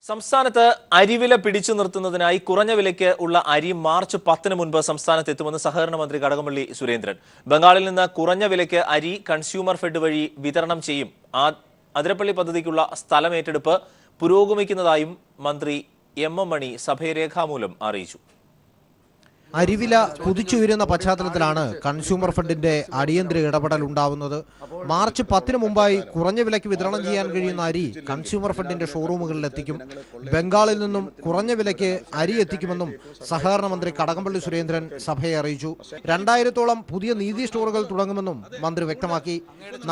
സംസ്ഥാനത്ത് അരിവില പിടിച്ചു നിർത്തുന്നതിനായി കുറഞ്ഞ വിലയ്ക്ക് ഉള്ള അരി മാർച്ച് 10 മുൻപ് സംസ്ഥാനത്ത് എത്തുമെന്ന് സഹകരണ മന്ത്രി കടകംപള്ളി സുരേന്ദ്രൻ. ബംഗാളിൽ നിന്ന് കുറഞ്ഞ വിലയ്ക്ക് അരി കൺസ്യൂമർ ഫെഡ് വഴി വിതരണം ചെയ്യും. അതിരപ്പള്ളി പദ്ധതിക്കുള്ള സ്ഥലമേറ്റെടുപ്പ് പുരോഗമിക്കുന്നതായും മന്ത്രി എം എം മണി സഭയെ രേഖാമൂലം അറിയിച്ചു. അരിവില കുതിച്ചുയരുന്ന പശ്ചാത്തലത്തിലാണ് കൺസ്യൂമർ ഫെഡിന്റെ അടിയന്തര ഇടപെടൽ ഉണ്ടാവുന്നത്. മാർച്ച് 10 മുമ്പായി കുറഞ്ഞ വിലയ്ക്ക് വിതരണം ചെയ്യാൻ കഴിയുന്ന അരി കൺസ്യൂമർ ഫെഡിന്റെ ഷോറൂമുകളിൽ എത്തിക്കും. ബംഗാളിൽ നിന്നും കുറഞ്ഞ വിലയ്ക്ക് അരി എത്തിക്കുമെന്നും സഹകരണ മന്ത്രി കടകംപള്ളി സുരേന്ദ്രൻ സഭയെ അറിയിച്ചു. 2000-ഓളം പുതിയ നീതി സ്റ്റോറുകൾ തുടങ്ങുമെന്നും മന്ത്രി വ്യക്തമാക്കി.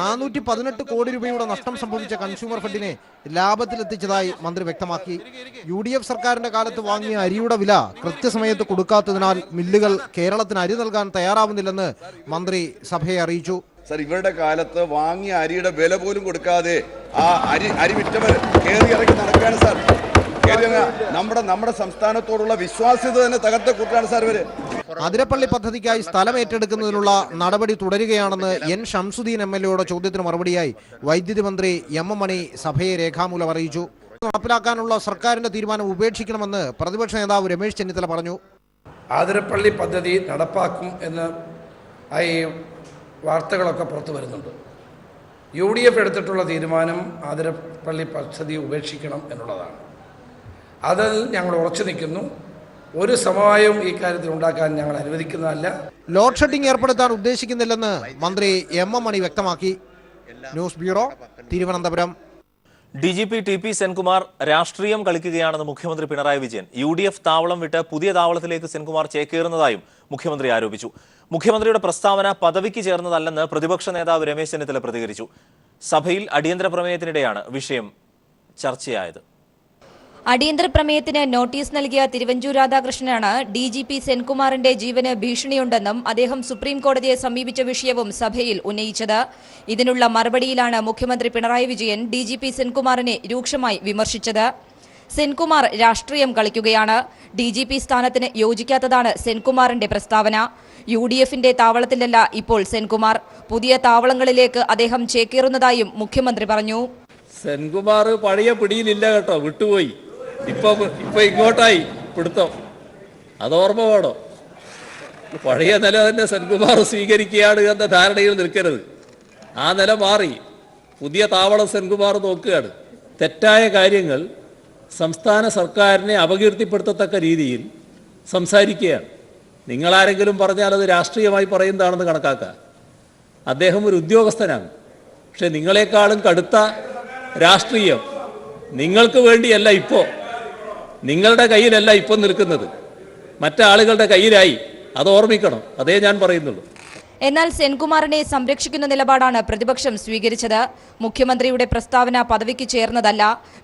418 കോടി രൂപയുടെ നഷ്ടം സംഭവിച്ച കൺസ്യൂമർ ഫെഡിനെ ലാഭത്തിലെത്തിച്ചതായി മന്ത്രി വ്യക്തമാക്കി. UDF സർക്കാരിന്റെ കാലത്ത് വാങ്ങിയ അരിയുടെ വില കൃത്യസമയത്ത് കൊടുക്കാത്തതിനാൽ മില്ലുകൾ കേരളത്തിന് അരി നൽകാൻ തയ്യാറാവുന്നില്ലെന്ന് മന്ത്രി സഭയെ അറിയിച്ചു. സർ, ഇവരുടെ കാലത്ത് വാങ്ങിയ അരിയുടെ വില പോലും കൊടുക്കാതെ ആ അരി വിറ്റവർ കയറി ഇറങ്ങി നടക്കുകയാണ് സാർ. നമ്മുടെ സംസ്ഥാനത്തോടുള്ള വിശ്വാസ്യത തന്നെ തകർത്ത കൂട്ടാണ് സാർ ഇവര്. അതിരപ്പള്ളി പദ്ധതിക്കായി സ്ഥലം ഏറ്റെടുക്കുന്നതിനുള്ള നടപടി തുടരുകയാണെന്ന് N. ഷംസുദ്ദീൻ MLAയുടെ ചോദ്യത്തിന് മറുപടിയായി വൈദ്യുതി മന്ത്രി M. M. മണി സഭയെ രേഖാമൂലം അറിയിച്ചു. നടപ്പിലാക്കാനുള്ള സർക്കാരിന്റെ തീരുമാനം ഉപേക്ഷിക്കണമെന്ന് പ്രതിപക്ഷ നേതാവ് രമേശ് ചെന്നിത്തല പറഞ്ഞു. ആതിരപ്പള്ളി പദ്ധതി നടപ്പാക്കും എന്ന് ഈ വാർത്തകളൊക്കെ പുറത്തു വരുന്നുണ്ട്. UDF എടുത്തിട്ടുള്ള തീരുമാനം ആതിരപ്പള്ളി പദ്ധതി ഉപേക്ഷിക്കണം എന്നുള്ളതാണ്. അതിൽ ഞങ്ങൾ ഉറച്ചു നിൽക്കുന്നു. ഒരു സമവായവും ഈ കാര്യത്തിൽ ഉണ്ടാക്കാൻ ഞങ്ങൾ അനുവദിക്കുന്നതല്ല. ലോഡ് ഷെഡിംഗ് ഏർപ്പെടുത്താൻ ഉദ്ദേശിക്കുന്നില്ലെന്ന് മന്ത്രി M. M. മണി വ്യക്തമാക്കി. News bureau, Thiruvananthapuram. DGP TP Senkumar രാഷ്ട്രീയം കളിക്കുകയാണെന്ന് മുഖ്യമന്ത്രി പിണറായി വിജയൻ. UDF താവളം വിട്ട് പുതിയ താവളത്തിലേക്ക് സെൻകുമാർ ചേക്കേറുന്നതായും മുഖ്യമന്ത്രി ആരോപിച്ചു. മുഖ്യമന്ത്രിയുടെ പ്രസ്താവന പദവിക്ക് ചേർന്നതല്ലെന്ന് പ്രതിപക്ഷ നേതാവ് രമേശ് ചെന്നിത്തല പ്രതികരിച്ചു. സഭയിൽ അടിയന്തര പ്രമേയത്തിനിടെയാണ് വിഷയം ചർച്ചയായത്. അടിയന്തര പ്രമേയത്തിന് നോട്ടീസ് നൽകിയ തിരുവഞ്ചൂർ രാധാകൃഷ്ണനാണ് DGP സെൻകുമാറിന്റെ ജീവന് ഭീഷണിയുണ്ടെന്നും അദ്ദേഹം സുപ്രീം കോടതിയെ സമീപിച്ച വിഷയവും സഭയിൽ ഉന്നയിച്ചത്. ഇതിനുള്ള മറുപടിയിലാണ് മുഖ്യമന്ത്രി പിണറായി വിജയൻ DGP സെൻകുമാറിനെ രൂക്ഷമായി വിമർശിച്ചത്. സെൻകുമാർ രാഷ്ട്രീയം കളിക്കുകയാണ്. DGP സ്ഥാനത്തിന് യോജിക്കാത്തതാണ് സെൻകുമാറിന്റെ പ്രസ്താവന. UDFന്റെ താവളത്തിലല്ല ഇപ്പോൾ സെൻകുമാർ. പുതിയ താവളങ്ങളിലേക്ക് അദ്ദേഹം ചേക്കേറുന്നതായും മുഖ്യമന്ത്രി പറഞ്ഞു. സെൻകുമാർ പഴയ പിടിയിലില്ല കേട്ടോ, വിട്ടുപോയി. ഇപ്പൊ ഇങ്ങോട്ടായി പിടുത്തം. അത് ഓർമ്മ വേണോ? പഴയ നില തന്നെ സെൻകുമാർ സ്വീകരിക്കുകയാണ് എന്ന ധാരണയിൽ നിൽക്കരുത്. ആ നില മാറി. പുതിയ താവളം സെൻകുമാർ നോക്കുകയാണ്. തെറ്റായ കാര്യങ്ങൾ സംസ്ഥാന സർക്കാരിനെ അപകീർത്തിപ്പെടുത്തത്തക്ക രീതിയിൽ സംസാരിക്കുകയാണ്. നിങ്ങളാരെങ്കിലും പറഞ്ഞാൽ അത് രാഷ്ട്രീയമായി പറയുന്നതാണെന്ന് കണക്കാക്കുക. അദ്ദേഹം ഒരു ഉദ്യോഗസ്ഥനാണ്. പക്ഷെ നിങ്ങളെക്കാളും കടുത്ത രാഷ്ട്രീയം നിങ്ങൾക്ക് വേണ്ടിയല്ല, ഇപ്പോൾ നിങ്ങളുടെ കയ്യിലല്ല ഇപ്പം നിൽക്കുന്നത്, മറ്റാളുകളുടെ കയ്യിലായി. അത് ഓർമ്മിക്കണം. അതേ ഞാൻ പറയുന്നുള്ളൂ. എന്നാൽ സെൻകുമാറിനെ സംരക്ഷിക്കുന്ന നിലപാടാണ് പ്രതിപക്ഷം സ്വീകരിച്ചത്. മുഖ്യമന്ത്രിയുടെ പ്രസ്താവന പദവിക്ക് ചേർന്നതല്ല.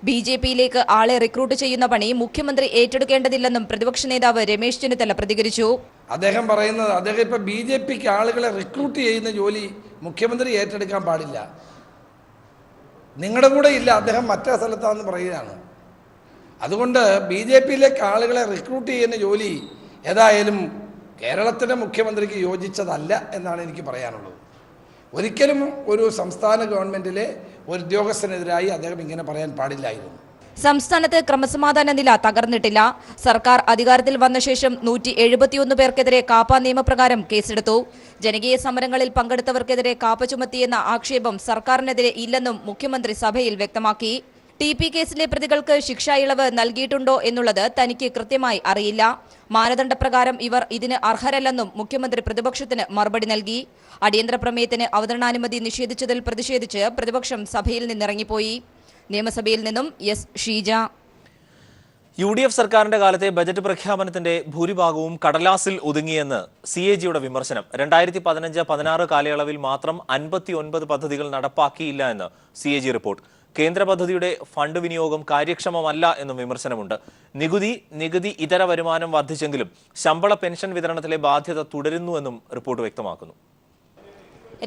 BJPയിലേക്ക് ആളെ റിക്രൂട്ട് ചെയ്യുന്ന പണി മുഖ്യമന്ത്രി ഏറ്റെടുക്കേണ്ടതില്ലെന്നും പ്രതിപക്ഷ നേതാവ് രമേശ് ചെന്നിത്തല പ്രതികരിച്ചു. അദ്ദേഹം പറയുന്നത് അദ്ദേഹം ഇപ്പൊ BJPക്ക് ആളുകളെ റിക്രൂട്ട് ചെയ്യുന്ന ജോലി മുഖ്യമന്ത്രി ഏറ്റെടുക്കാൻ പാടില്ല. നിങ്ങളുടെ കൂടെ ഇല്ല, അദ്ദേഹം മറ്റേ സ്ഥലത്താണെന്ന് പറയുകയാണ്. അതുകൊണ്ട് BJPയിലേക്ക് ആളുകളെ റിക്രൂട്ട് ചെയ്യുന്ന ജോലി ഏതായാലും കേരളത്തിലെ മുഖ്യമന്ത്രിക്ക് യോജിച്ചതല്ല എന്നാണ് എനിക്ക് പറയാനുള്ളത്. ഒരിക്കലും ഒരു സംസ്ഥാന ഗവൺമെന്റിലെ ഒരു ഉദ്യോഗസ്ഥനെതിരായി അദ്ദേഹം ഇങ്ങനെ പറയാൻ പാടില്ലായിരുന്നു. സംസ്ഥാനത്ത് ക്രമസമാധാന നില തകർന്നിട്ടില്ല. സർക്കാർ അധികാരത്തിൽ വന്ന ശേഷം 171 പേർക്കെതിരെ കാപ്പ നിയമപ്രകാരം കേസെടുത്തു. ജനകീയ സമരങ്ങളിൽ പങ്കെടുത്തവർക്കെതിരെ കാപ്പ ചുമത്തിയെന്ന ആക്ഷേപം സർക്കാരിനെതിരെ ഇല്ലെന്നും മുഖ്യമന്ത്രി സഭയിൽ വ്യക്തമാക്കി. TP കേസിലെ പ്രതികൾക്ക് ശിക്ഷാ ഇളവ് നൽകിയിട്ടുണ്ടോ എന്നുള്ളത് തനിക്ക് കൃത്യമായി അറിയില്ല. മാനദണ്ഡപ്രകാരം ഇവർ ഇതിന് അർഹരല്ലെന്നും മുഖ്യമന്ത്രി പ്രതിപക്ഷത്തിന് മറുപടി നൽകി. അടിയന്തര പ്രമേയത്തിന് അവതരണാനുമതി നിഷേധിച്ചതിൽ പ്രതിഷേധിച്ച് പ്രതിപക്ഷം സഭയിൽ നിന്നിറങ്ങിപ്പോയി. നിയമസഭയിൽ നിന്നും S. ഷീജ. UDF സർക്കാരിന്റെ കാലത്തെ ബജറ്റ് പ്രഖ്യാപനത്തിന്റെ ഭൂരിഭാഗവും കടലാസിൽ ഒതുങ്ങിയെന്ന് CAGയുടെ വിമർശനം. 2015-16 കാലയളവിൽ മാത്രം 59 പദ്ധതികൾ നടപ്പാക്കിയില്ല എന്ന് CAG റിപ്പോർട്ട്. കേന്ദ്ര പദ്ധതിയുടെ ഫണ്ട് വിനിയോഗം കാര്യക്ഷമമല്ല എന്നും വിമർശനമുണ്ട്. നികുതി ഇതര വരുമാനം വർദ്ധിച്ചെങ്കിലും ശമ്പള പെൻഷൻ വിതരണത്തിലെ ബാധ്യത തുടരുന്നുവെന്നും റിപ്പോർട്ട് വ്യക്തമാക്കുന്നു.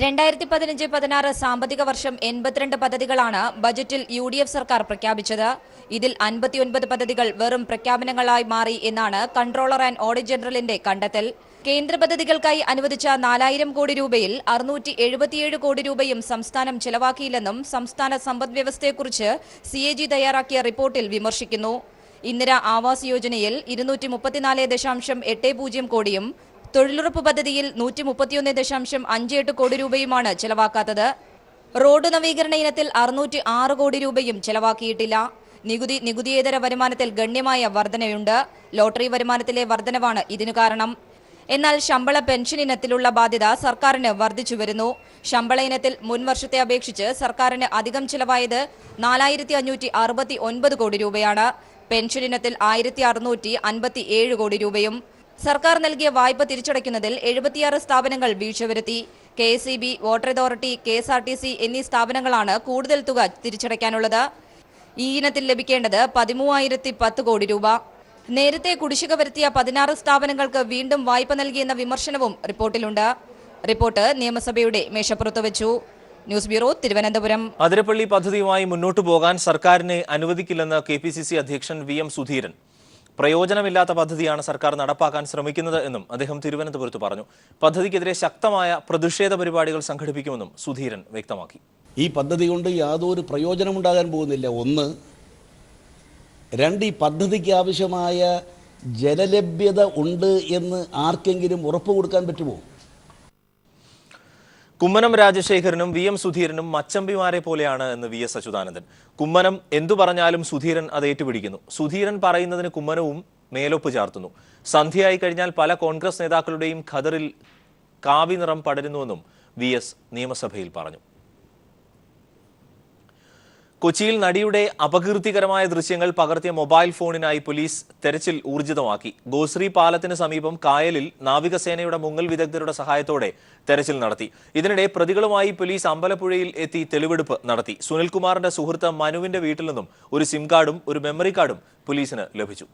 2015-16 സാമ്പത്തിക വർഷം 82 പദ്ധതികളാണ് ബജറ്റിൽ UDF സർക്കാർ പ്രഖ്യാപിച്ചത്. ഇതിൽ 59 പദ്ധതികൾ വെറും പ്രഖ്യാപനങ്ങളായി മാറി എന്നാണ് കൺട്രോളർ ആൻഡ് ഓഡിറ്റ് ജനറലിന്റെ കണ്ടെത്തൽ. കേന്ദ്ര പദ്ധതികൾക്കായി അനുവദിച്ച 4000 കോടി രൂപയിൽ 677 കോടി രൂപയും സംസ്ഥാനം ചെലവാക്കിയില്ലെന്നും സംസ്ഥാന സമ്പദ്വ്യവസ്ഥയെക്കുറിച്ച് CAG തയ്യാറാക്കിയ റിപ്പോർട്ടിൽ വിമർശിക്കുന്നു. ഇന്ദിര ആവാസ് യോജനയിൽ 234.80 കോടിയും തൊഴിലുറപ്പ് പദ്ധതിയിൽ 131.58 കോടി രൂപയുമാണ് ചെലവാക്കാത്തത്. റോഡ് നവീകരണ ഇനത്തിൽ 606 കോടി രൂപയും ചെലവാക്കിയിട്ടില്ല. നികുതിയേതര വരുമാനത്തിൽ ഗണ്യമായ വർധനയുണ്ട്. ലോട്ടറി വരുമാനത്തിലെ വർധനവാണ് ഇതിനു കാരണം. എന്നാൽ ശമ്പള പെൻഷൻ ഇനത്തിലുള്ള ബാധ്യത സർക്കാരിന് വർദ്ധിച്ചു വരുന്നു. ശമ്പള ഇനത്തിൽ മുൻവർഷത്തെ അപേക്ഷിച്ച് സർക്കാരിന് അധികം ചിലവായത് 4569 കോടി രൂപയാണ്. പെൻഷൻ ഇനത്തിൽ 1657 കോടി രൂപയും. സർക്കാർ നൽകിയ വായ്പ തിരിച്ചടയ്ക്കുന്നതിൽ 76 സ്ഥാപനങ്ങൾ വീഴ്ച വരുത്തി. KSEB, വാട്ടർ അതോറിറ്റി, KSRTC എന്നീ സ്ഥാപനങ്ങളാണ് കൂടുതൽ തുക തിരിച്ചടയ്ക്കാനുള്ളത്. ഈ ഇനത്തിൽ ലഭിക്കേണ്ടത് 13,010 കോടി രൂപ. നേരത്തെ കുടിശ്ശിക വരുത്തിയ 16 സ്ഥാപനങ്ങൾക്ക് വീണ്ടും വായ്പ നൽകിയെന്ന വിമർശനവും റിപ്പോർട്ടിലുണ്ട്. റിപ്പോർട്ട് നിയമസഭയുടെ മേശപ്പുറത്ത് വെച്ചു. News bureau, Thiruvananthapuram. അതിരപ്പള്ളി പദ്ധതിയുമായി മുന്നോട്ടു പോകാൻ സർക്കാരിനെ അനുവദിക്കില്ലെന്ന് KPCC അധ്യക്ഷൻ VM സുധീരൻ. പ്രയോജനമില്ലാത്ത പദ്ധതിയാണ് സർക്കാർ നടപ്പാക്കാൻ ശ്രമിക്കുന്നത് എന്നും അദ്ദേഹം തിരുവനന്തപുരത്ത് പറഞ്ഞു. പദ്ധതിക്കെതിരെ ശക്തമായ പ്രതിഷേധ പരിപാടികൾ സംഘടിപ്പിക്കുമെന്നും സുധീരൻ വ്യക്തമാക്കി. ഈ പദ്ധതി കൊണ്ട് യാതൊരു പ്രയോജനമുണ്ടാകാൻ പോകുന്നില്ല. 1. 2, ഈ പദ്ധതിക്ക് ആവശ്യമായ ജലലഭ്യത ഉണ്ട് എന്ന് ആർക്കെങ്കിലും ഉറപ്പ് കൊടുക്കാൻ പറ്റുമോ? കുമ്മനം രാജശേഖരനും VM സുധീരനും മച്ചമ്പിമാരെ പോലെയാണ് എന്ന് VS അച്യുതാനന്ദൻ. കുമ്മനം എന്തു പറഞ്ഞാലും സുധീരൻ അത് ഏറ്റുപിടിക്കുന്നു. സുധീരൻ പറയുന്നതിന് കുമ്മനവും മേലൊപ്പ് ചാർത്തുന്നു. സന്ധ്യയായി കഴിഞ്ഞാൽ പല കോൺഗ്രസ് നേതാക്കളുടെയും ഖദറിൽ കാവി നിറം പടരുന്നുവെന്നും VS നിയമസഭയിൽ പറഞ്ഞു. കൊച്ചിയിൽ നടിയുടെ അപകീർത്തികരമായ ദൃശ്യങ്ങൾ പകർത്തിയ മൊബൈൽ ഫോണിനായി പോലീസ് തെരച്ചിൽ ഊർജിതമാക്കി. ഗോശ്രീ പാലത്തിന് സമീപം കായലിൽ നാവികസേനയുടെ മുങ്ങൽ വിദഗ്ധരുടെ സഹായത്തോടെ തെരച്ചിൽ നടത്തി. ഇതിനിടെ പ്രതികളുമായി പോലീസ് അമ്പലപ്പുഴയിൽ എത്തി തെളിവെടുപ്പ് നടത്തി. സുനിൽകുമാറിന്റെ സുഹൃത്ത് മനുവിന്റെ വീട്ടിൽ നിന്നും ഒരു സിം കാർഡും ഒരു മെമ്മറി കാർഡും പോലീസിന് ലഭിച്ചു.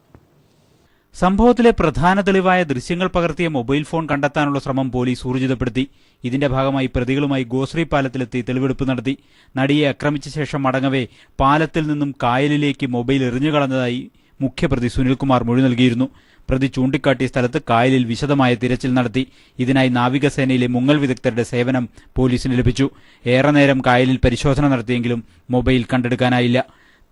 സംഭവത്തിലെ പ്രധാന തെളിവായ ദൃശ്യങ്ങൾ പകർത്തിയ മൊബൈൽ ഫോൺ കണ്ടെത്താനുള്ള ശ്രമം പോലീസ് ഊർജിതപ്പെടുത്തി. ഇതിന്റെ ഭാഗമായി പ്രതികളുമായി ഗോശ്രീ പാലത്തിലെത്തി തെളിവെടുപ്പ് നടത്തി. നടിയെ ആക്രമിച്ച ശേഷം മടങ്ങവേ പാലത്തിൽ നിന്നും കായലിലേക്ക് മൊബൈൽ എറിഞ്ഞുകളഞ്ഞതായി മുഖ്യപ്രതി സുനിൽകുമാർ മൊഴി നൽകിയിരുന്നു. പ്രതി ചൂണ്ടിക്കാട്ടിയ സ്ഥലത്ത് കായലിൽ വിശദമായ തിരച്ചിൽ നടത്തി. ഇതിനായി നാവികസേനയിലെ മുങ്ങൽ വിദഗ്ധരുടെ സേവനം പോലീസിന് ലഭിച്ചു. ഏറെ നേരം കായലിൽ പരിശോധന നടത്തിയെങ്കിലും മൊബൈൽ കണ്ടെടുക്കാനായില്ല.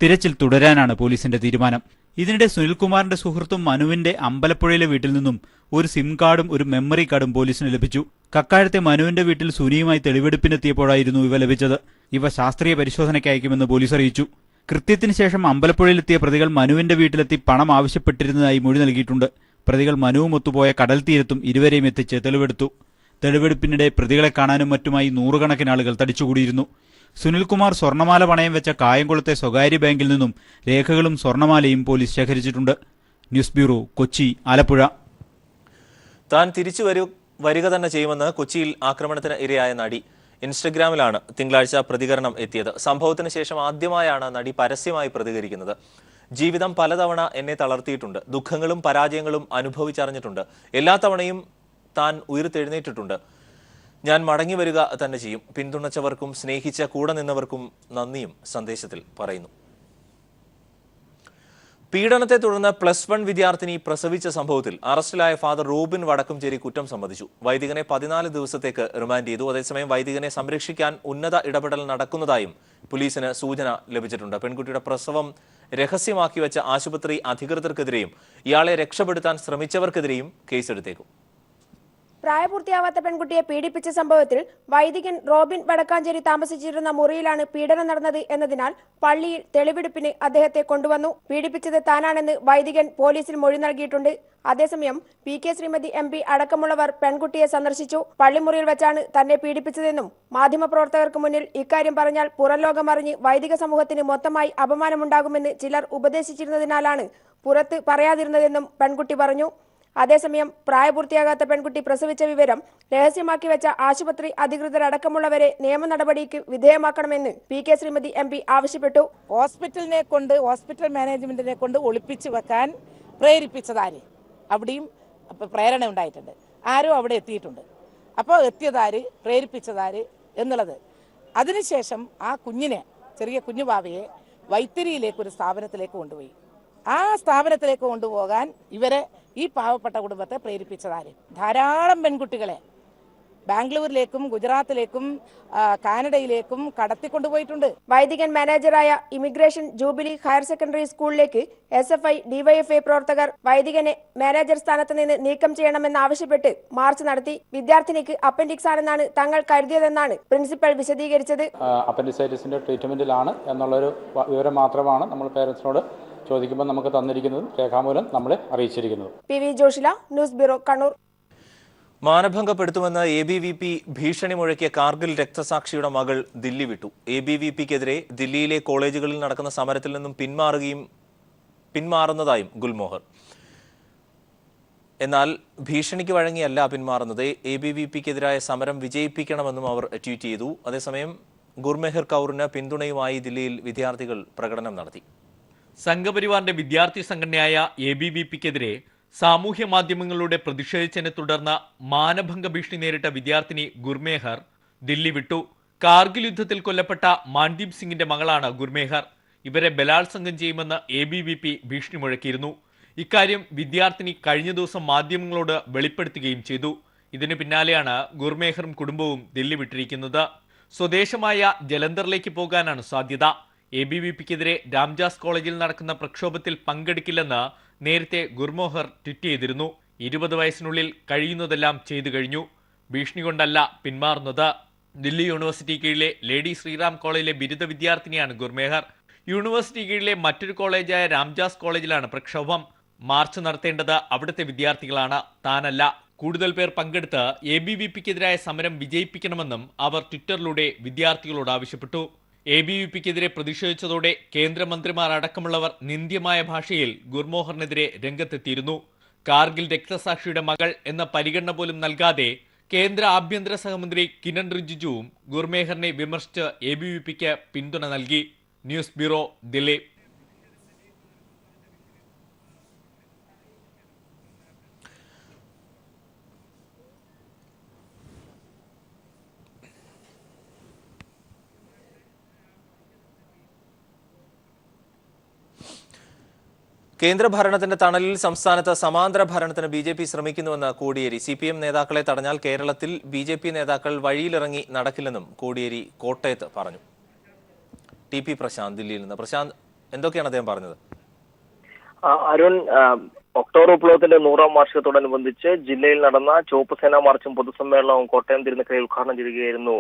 തിരച്ചിൽ തുടരാനാണ് പോലീസിന്റെ തീരുമാനം. ഇതിനിടെ സുനിൽകുമാറിന്റെ സുഹൃത്തും മനുവിന്റെ അമ്പലപ്പുഴയിലെ വീട്ടിൽ നിന്നും ഒരു സിം കാർഡും ഒരു മെമ്മറി കാർഡും പോലീസിന് ലഭിച്ചു. കക്കാഴത്തെ മനുവിന്റെ വീട്ടിൽ സുനിയുമായി തെളിവെടുപ്പിനെത്തിയപ്പോഴായിരുന്നു ഇവ ലഭിച്ചത്. ഇവ ശാസ്ത്രീയ പരിശോധനയ്ക്ക് അയക്കുമെന്ന് പോലീസ് അറിയിച്ചു. കൃത്യത്തിന് ശേഷം അമ്പലപ്പുഴയിലെത്തിയ പ്രതികൾ മനുവിന്റെ വീട്ടിലെത്തി പണം ആവശ്യപ്പെട്ടിരുന്നതായി മൊഴി നൽകിയിട്ടുണ്ട്. പ്രതികൾ മനുവുമൊത്തുപോയ കടൽ തീരത്തും ഇരുവരെയും എത്തിച്ച് തെളിവെടുത്തു. തെളിവെടുപ്പിനിടെ പ്രതികളെ കാണാനും മറ്റുമായി നൂറുകണക്കിന് ആളുകൾ തടിച്ചുകൂടിയിരുന്നു. സുനിൽകുമാർ സ്വർണ്ണമാല പണയം വെച്ച കായംകുളത്തെ സ്വകാര്യ ബാങ്കിൽ നിന്നും രേഖകളും സ്വർണ്ണമാലയും പോലീസ് ശേഖരിച്ചിട്ടുണ്ട്. News bureau, Kochi, Alappuzha. താൻ തിരിച്ചു വരിക തന്നെ ചെയ്യുമെന്ന് കൊച്ചിയിൽ ആക്രമണത്തിന് ഇരയായ നടി. ഇൻസ്റ്റഗ്രാമിലാണ് തിങ്കളാഴ്ച പ്രതികരണം എത്തിയത്. സംഭവത്തിന് ശേഷം ആദ്യമായാണ് നടി പരസ്യമായി പ്രതികരിക്കുന്നത്. ജീവിതം പലതവണ എന്നെ തളർത്തിയിട്ടുണ്ട്. ദുഃഖങ്ങളും പരാജയങ്ങളും അനുഭവിച്ചറിഞ്ഞിട്ടുണ്ട്. എല്ലാ തവണയും താൻ ഉയർത്തെഴുന്നേറ്റിട്ടുണ്ട്. ഞാൻ മടങ്ങി വരിക തന്നെ ചെയ്യും. പിന്തുണച്ചവർക്കും സ്നേഹിച്ച കൂടെ നിന്നവർക്കും നന്ദിയും സന്ദേശത്തിൽ പറയുന്നു. പീഡനത്തെ തുടർന്ന് +1 വിദ്യാർത്ഥിനി പ്രസവിച്ച സംഭവത്തിൽ അറസ്റ്റിലായ ഫാദർ റോബിൻ വടക്കുംചേരി കുറ്റം സമ്മതിച്ചു. വൈദികനെ 14 ദിവസത്തേക്ക് റിമാൻഡ് ചെയ്തു. അതേസമയം വൈദികനെ സംരക്ഷിക്കാൻ ഉന്നത ഇടപെടൽ നടക്കുന്നതായും പോലീസിന് സൂചന ലഭിച്ചിട്ടുണ്ട്. പെൺകുട്ടിയുടെ പ്രസവം രഹസ്യമാക്കി വെച്ച ആശുപത്രി അധികൃതർക്കെതിരെയും ഇയാളെ രക്ഷപ്പെടുത്താൻ ശ്രമിച്ചവർക്കെതിരെയും കേസെടുത്തേക്കും. പ്രായപൂർത്തിയാവാത്ത പെൺകുട്ടിയെ പീഡിപ്പിച്ച സംഭവത്തിൽ വൈദികൻ റോബിൻ വടക്കാഞ്ചേരി താമസിച്ചിരുന്ന മുറിയിലാണ് പീഡനം നടന്നത് എന്നതിനാൽ പള്ളിയിൽ തെളിവെടുപ്പിന് അദ്ദേഹത്തെ കൊണ്ടുവന്നു. പീഡിപ്പിച്ചത് താനാണെന്ന് വൈദികൻ പോലീസിൽ മൊഴി നൽകിയിട്ടുണ്ട്. അതേസമയം PK ശ്രീമതി MP അടക്കമുള്ളവർ പെൺകുട്ടിയെ സന്ദർശിച്ചു. പള്ളിമുറിയിൽ വെച്ചാണ് തന്നെ പീഡിപ്പിച്ചതെന്നും മാധ്യമപ്രവർത്തകർക്ക് മുന്നിൽ ഇക്കാര്യം പറഞ്ഞാൽ പുറം ലോകമറിഞ്ഞ് വൈദിക സമൂഹത്തിന് മൊത്തമായി അപമാനമുണ്ടാകുമെന്ന് ചിലർ ഉപദേശിച്ചിരുന്നതിനാലാണ് പുറത്ത് പറയാതിരുന്നതെന്നും പെൺകുട്ടി പറഞ്ഞു. അതേസമയം പ്രായപൂർത്തിയാകാത്ത പെൺകുട്ടി പ്രസവിച്ച വിവരം രഹസ്യമാക്കി വെച്ച ആശുപത്രി അധികൃതരടക്കമുള്ളവരെ നിയമ നടപടിക്ക് വിധേയമാക്കണമെന്ന് PK ശ്രീമതി MP ആവശ്യപ്പെട്ടു. ഹോസ്പിറ്റൽ മാനേജ്മെന്റിനെ കൊണ്ട് ഒളിപ്പിച്ചു വെക്കാൻ പ്രേരിപ്പിച്ചതാര്? അവിടെയും പ്രേരണ ഉണ്ടായിട്ടുണ്ട്. ആരോ അവിടെ എത്തിയിട്ടുണ്ട്. അപ്പോൾ എത്തിയതാര്, പ്രേരിപ്പിച്ചതാര് എന്നുള്ളത്. അതിനുശേഷം ആ കുഞ്ഞിനെ, ചെറിയ കുഞ്ഞുഭാവയെ വൈത്തിരിയിലേക്ക് ഒരു സ്ഥാപനത്തിലേക്ക് കൊണ്ടുപോയി. ആ സ്ഥാപനത്തിലേക്ക് കൊണ്ടുപോകാൻ ഇവരെ ഈ പാവപ്പെട്ട കുടുംബത്തെ പ്രേരിപ്പിച്ചതാര്? ധാരാളം പെൺകുട്ടികളെ ബാംഗ്ലൂരിലേക്കും ഗുജറാത്തിലേക്കും കാനഡയിലേക്കും കടത്തിക്കൊണ്ടുപോയിട്ടുണ്ട്. വൈദികൻ മാനേജറായ ഇമിഗ്രേഷൻ ജൂബിലി ഹയർ സെക്കൻഡറി സ്കൂളിലേക്ക് SFI DYFI പ്രവർത്തകർ വൈദികനെ മാനേജർ സ്ഥാനത്ത് നിന്ന് നീക്കം ചെയ്യണമെന്നാവശ്യപ്പെട്ട് മാർച്ച് നടത്തി. വിദ്യാർത്ഥിനിക്ക് അപ്പൻഡിക്സ് ആണെന്നാണ് തങ്ങൾ കരുതിയതെന്നാണ് പ്രിൻസിപ്പൽ വിശദീകരിച്ചത്. അപ്പൻഡിസൈറ്റിസിന്റെ ട്രീറ്റ്മെന്റിലാണ് എന്നുള്ളൊരു വിവരം മാത്രമാണ് നമ്മൾ പേരൻസിനോട് ചോദിക്കുമ്പോൾ നമുക്ക് തന്നിരിക്കുന്നതും രേഖാമൂലം നമ്മളെ അറിയിച്ചിരിക്കുന്നത്. PV Joshila, news bureau, Kannur. മാനഭംഗപ്പെടുത്തുമെന്ന് ABVP ഭീഷണി മുഴക്കിയ കാർഗിൽ രക്തസാക്ഷിയുടെ മകൾ ദില്ലി വിട്ടു. ABVPക്കെതിരെ ദില്ലിയിലെ കോളേജുകളിൽ നടക്കുന്ന സമരത്തിൽ നിന്നും പിന്മാറുന്നതായും ഗുൽമോഹർ. എന്നാൽ ഭീഷണിക്ക് വഴങ്ങിയല്ല പിന്മാറുന്നത്. ABVPക്കെതിരായ സമരം വിജയിപ്പിക്കണമെന്നും അവർ ട്വീറ്റ് ചെയ്തു. അതേസമയം ഗുർമെഹർ കൗറിന് പിന്തുണയുമായി ദില്ലിയിൽ വിദ്യാർത്ഥികൾ പ്രകടനം നടത്തി. സംഘപരിവാറിന്റെ വിദ്യാർത്ഥി സംഘടനയായ ABVPക്കെതിരെ സാമൂഹ്യ മാധ്യമങ്ങളിലൂടെ പ്രതിഷേധിച്ചതിനെ തുടർന്ന് മാനഭംഗ ഭീഷണി നേരിട്ട വിദ്യാർത്ഥിനി ഗുർമേഹർ ദില്ലി വിട്ടു. കാർഗിൽ യുദ്ധത്തിൽ കൊല്ലപ്പെട്ട മാൻദീപ് സിംഗിന്റെ മകളാണ് ഗുർമേഹർ. ഇവരെ ബലാത്സംഗം ചെയ്യുമെന്ന് ABVP ഭീഷണി മുഴക്കിയിരുന്നു. ഇക്കാര്യം വിദ്യാർത്ഥിനി കഴിഞ്ഞ ദിവസം മാധ്യമങ്ങളോട് വെളിപ്പെടുത്തുകയും ചെയ്തു. ഇതിനു പിന്നാലെയാണ് ഗുർമേഹറും കുടുംബവും ദില്ലി വിട്ടിരിക്കുന്നത്. സ്വദേശമായ ജലന്ധറിലേക്ക് പോകാനാണ് സാധ്യത. ABVPക്കെതിരെ രാംജാസ് കോളേജിൽ നടക്കുന്ന പ്രക്ഷോഭത്തിൽ പങ്കെടുക്കില്ലെന്ന് നേരത്തെ ഗുർമോഹർ ട്വീറ്റ് ചെയ്തിരുന്നു. 20 വയസ്സിനുള്ളിൽ കഴിയുന്നതെല്ലാം ചെയ്തു കഴിഞ്ഞു. ഭീഷണി കൊണ്ടല്ല പിന്മാറുന്നത്. ദില്ലി യൂണിവേഴ്സിറ്റി കീഴിലെ ലേഡി ശ്രീറാം കോളേജിലെ ബിരുദ വിദ്യാർത്ഥിനിയാണ് ഗുർമേഹർ. യൂണിവേഴ്സിറ്റി കീഴിലെ മറ്റൊരു കോളേജായ രാംജാസ് കോളേജിലാണ് പ്രക്ഷോഭം. മാർച്ച് നടത്തേണ്ടത് അവിടുത്തെ വിദ്യാർത്ഥികളാണ്, താനല്ല. കൂടുതൽ പേർ പങ്കെടുത്ത് ABVPക്കെതിരായ സമരം വിജയിപ്പിക്കണമെന്നും അവർ ട്വിറ്ററിലൂടെ വിദ്യാർത്ഥികളോട് ആവശ്യപ്പെട്ടു. ABVPക്കെതിരെ പ്രതിഷേധിച്ചതോടെ കേന്ദ്രമന്ത്രിമാർ അടക്കമുള്ളവർ നിന്ദ്യമായ ഭാഷയിൽ ഗുർമോഹറിനെതിരെ രംഗത്തെത്തിയിരുന്നു. കാർഗിൽ രക്തസാക്ഷിയുടെ മകൾ എന്ന പരിഗണന പോലും നൽകാതെ കേന്ദ്ര ആഭ്യന്തര സഹമന്ത്രി കിരൺ റിജിജുവും ഗുർമേഹറിനെ വിമർശിച്ച് ABVPക്ക് പിന്തുണ നൽകി. News bureau, Delhi. കേന്ദ്രഭരണത്തിന്റെ തണലിൽ സംസ്ഥാനത്ത് സമാന്തര ഭരണത്തിന് BJP ശ്രമിക്കുന്നുവെന്ന് കോടിയേരി. CPM നേതാക്കളെ തടഞ്ഞാൽ കേരളത്തിൽ BJP നേതാക്കൾ വഴിയിലിറങ്ങി നടക്കില്ലെന്നും കോടിയേരി കോട്ടയത്ത് പറഞ്ഞു. TP പ്രശാന്ത് ദില്ലിയിൽ നിന്ന്. പ്രശാന്ത്, എന്തൊക്കെയാണ് അദ്ദേഹം പറഞ്ഞത്? അരുൺ, ഒക്ടോബർ വിപ്ലവത്തിന്റെ 100ാം വാർഷികത്തോടനുബന്ധിച്ച് ജില്ലയിൽ നടന്ന ചുവപ്പ് സേനാ മാർച്ചും പൊതുസമ്മേളനവും കോട്ടയം തിരുനക്കരയിൽ ഉദ്ഘാടനം ചെയ്യുകയായിരുന്നു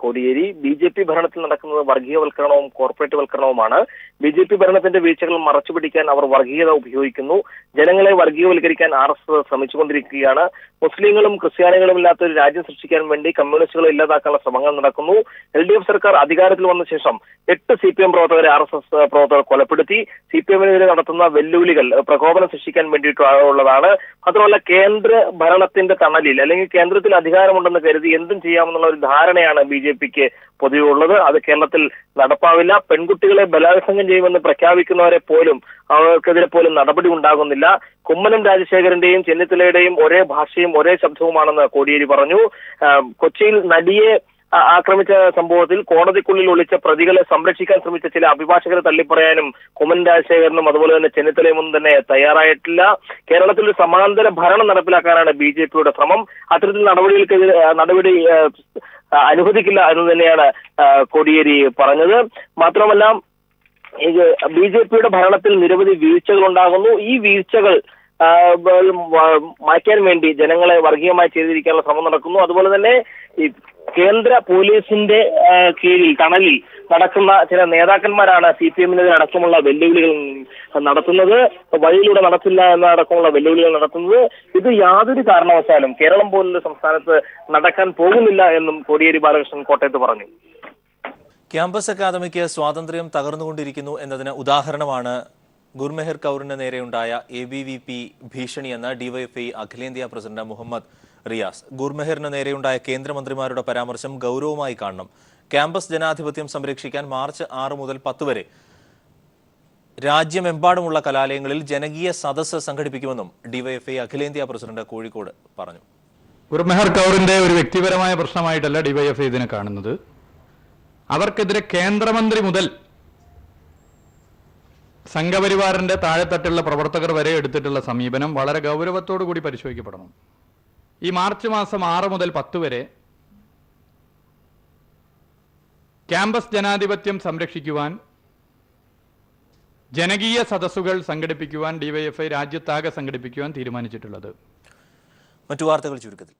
കോടിയേരി. BJP ഭരണത്തിൽ നടക്കുന്നത് വർഗീയവൽക്കരണവും കോർപ്പറേറ്റ് വൽക്കരണവുമാണ്. BJP ഭരണത്തിന്റെ വീഴ്ചകൾ മറച്ചുപിടിക്കാൻ അവർ വർഗീയത ഉപയോഗിക്കുന്നു. ജനങ്ങളെ വർഗീയവൽക്കരിക്കാൻ RSS ശ്രമിച്ചുകൊണ്ടിരിക്കുകയാണ്. മുസ്ലിങ്ങളും ക്രിസ്ത്യാനികളും ഇല്ലാത്ത ഒരു രാജ്യം സൃഷ്ടിക്കാൻ വേണ്ടി കമ്മ്യൂണിസ്റ്റുകളെ ഇല്ലാതാക്കാനുള്ള ശ്രമങ്ങൾ നടക്കുന്നു. LDF സർക്കാർ അധികാരത്തിൽ വന്ന ശേഷം 8 CPM പ്രവർത്തകരെ RSS പ്രവർത്തകർ കൊലപ്പെടുത്തി. CPMനെതിരെ നടത്തുന്ന വെല്ലുവിളികൾ പ്രകോപനം സൃഷ്ടിക്കാൻ വേണ്ടിയിട്ടുള്ളതാണ്. മാത്രമല്ല, കേന്ദ്ര ഭരണത്തിന്റെ തണലിൽ അല്ലെങ്കിൽ കേന്ദ്രത്തിൽ അധികാരമുണ്ടെന്ന് കരുതി എന്തും ചെയ്യാമെന്നുള്ള ഒരു ധാരണയാണ് BJPക്ക് പൊതുവെ ഉള്ളത്. അത് കേരളത്തിൽ നടപ്പാവില്ല. പെൺകുട്ടികളെ ബലാത്സംഗം ചെയ്യുമെന്ന് പ്രഖ്യാപിക്കുന്നവരെ പോലും അവർക്കെതിരെ പോലും നടപടി ഉണ്ടാകുന്നില്ല. കുമ്മനം രാജശേഖരന്റെയും ചെന്നിത്തലയുടെയും ഒരേ ഭാഷയും ഒരേ ശബ്ദവുമാണെന്ന് കോടിയേരി പറഞ്ഞു. കൊച്ചിയിൽ നടിയെ ആക്രമിച്ച സംഭവത്തിൽ കോടതിക്കുള്ളിൽ ഒളിച്ച പ്രതികളെ സംരക്ഷിക്കാൻ ശ്രമിച്ച ചില അഭിഭാഷകരെ തള്ളിപ്പറയാനും കുമ്മനം രാജശേഖരനും അതുപോലെ തന്നെ ചെന്നിത്തലയും ഒന്നും തന്നെ തയ്യാറായിട്ടില്ല. കേരളത്തിൽ ഒരു സമാന്തര ഭരണം നടപ്പിലാക്കാനാണ് BJPയുടെ ശ്രമം. അത്തരത്തിൽ നടപടി അനുവദിക്കില്ല എന്ന് തന്നെയാണ് കോടിയേരി പറഞ്ഞത്. മാത്രമല്ല, BJPയുടെ ഭരണത്തിൽ നിരവധി വീഴ്ചകൾ ഉണ്ടാകുന്നു. ഈ വീഴ്ചകൾ മാറ്റാൻ വേണ്ടി ജനങ്ങളെ വർഗീയമായി ചെയ്തിരിക്കാനുള്ള ശ്രമം നടക്കുന്നു. അതുപോലെ തന്നെ ഈ കേന്ദ്ര പോലീസിന്റെ കീഴിൽ തണലിൽ നടക്കുന്ന ചില നേതാക്കന്മാരാണ് CPMനെതിരെ അടക്കമുള്ള വെല്ലുവിളികൾ നടത്തുന്നത്. വഴിയിലൂടെ നടത്തില്ല എന്നടക്കമുള്ള വെല്ലുവിളികൾ നടത്തുന്നത്. ഇത് യാതൊരു കാരണവശാലും കേരളം പോലുള്ള സംസ്ഥാനത്ത് നടക്കാൻ പോകുന്നില്ല എന്നും കോടിയേരി ബാലകൃഷ്ണൻ കോട്ടയത്ത് പറഞ്ഞു. ക്യാമ്പസ് അക്കാദമിക്ക് സ്വാതന്ത്ര്യം തകർന്നുകൊണ്ടിരിക്കുന്നു എന്നതിന് ഉദാഹരണമാണ് ഗുർമെഹർ കൗറിന് നേരെയുണ്ടായ ABVP ഭീഷണിയെന്ന് DYFI അഖിലേന്ത്യാ പ്രസിഡന്റ് മുഹമ്മദ് റിയാസ്. ഗുർമെഹറിന് നേരെയുണ്ടായ കേന്ദ്രമന്ത്രിമാരുടെ പരാമർശം ഗൗരവമായി കാണണം. ക്യാമ്പസ് ജനാധിപത്യം സംരക്ഷിക്കാൻ മാർച്ച് 6 മുതൽ 10 വരെ രാജ്യമെമ്പാടുമുള്ള കലാലയങ്ങളിൽ ജനകീയ സദസ്സ് സംഘടിപ്പിക്കുമെന്നും DYFI അഖിലേന്ത്യാ പ്രസിഡന്റ് കോഴിക്കോട് പറഞ്ഞു. ഗുർമെഹർ കൗറിന്റെ ഒരു വ്യക്തിപരമായ പ്രശ്നമായിട്ടല്ല DYFI ഇതിനെ കാണുന്നത്. അവർക്കെതിരെ കേന്ദ്രമന്ത്രി മുതൽ സംഘപരിവാറിന്റെ താഴെത്തട്ടുള്ള പ്രവർത്തകർ വരെ എടുത്തിട്ടുള്ള സമീപനം വളരെ ഗൗരവത്തോടു കൂടി പരിശോധിക്കപ്പെടണം. ഈ മാർച്ച് മാസം 6 മുതൽ 10 വരെ ക്യാമ്പസ് ജനാധിപത്യം സംരക്ഷിക്കുവാൻ ജനകീയ സദസ്സുകൾ സംഘടിപ്പിക്കുവാൻ ഡിവൈഎഫ്ഐ രാജ്യത്താകെ സംഘടിപ്പിക്കുവാൻ തീരുമാനിച്ചിട്ടുള്ളത്. മറ്റു വാർത്തകൾ ചുരുക്കത്തിൽ.